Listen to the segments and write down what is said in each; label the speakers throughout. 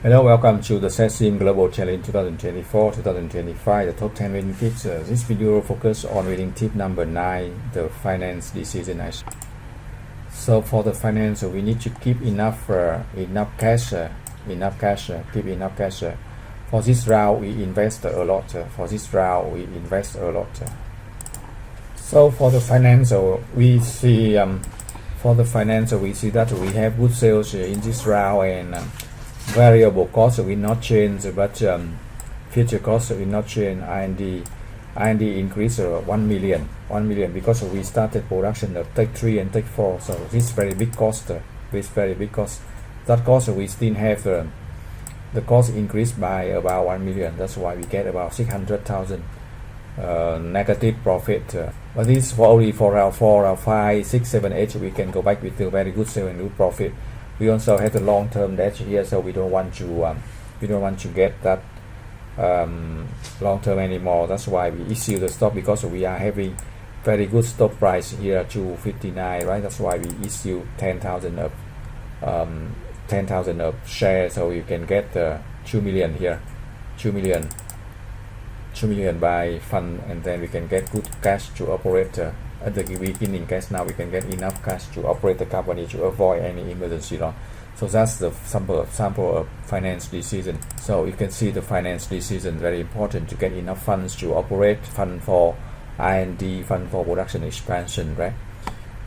Speaker 1: Hello, welcome to the Cesim Global Challenge 2024-2025, the top 10 winning tips. This video will focus on winning tip number 9, the finance decision. So for the finance, we need to keep enough cash. Keep enough cash. For this round, we invest a lot. So for the financial, we see that we have good sales in this round, and variable cost will not change, but future cost will not change. R&D increase 1 million because we started production of Take 3 and Take 4. So this very big cost. That cost we still have the cost increased by about 1 million. That's why we get about 600,000 negative profit. But this for only for round 4, round 5, 6, 7, 8 we can go back with a very good sale and good profit. We also have the long-term debt here, so we don't want to get that long-term anymore. That's why we issue the stock, because we are having very good stock price here, 259, right? That's why we issue 10,000 of shares, so you can get 2 million here, 2 million by fund, and then we can get good cash to operate. At the beginning cash, now we can get enough cash to operate the company to avoid any emergency loss. So that's the sample of finance decision. So you can see the finance decision very important to get enough funds to operate, fund for R&D, fund for production expansion, right?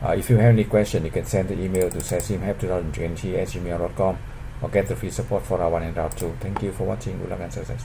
Speaker 1: If you have any question, you can send the email to cesimhelp2020@gmail.com or get the free support for round 1 and round 2. Thank you for watching. Good luck and success.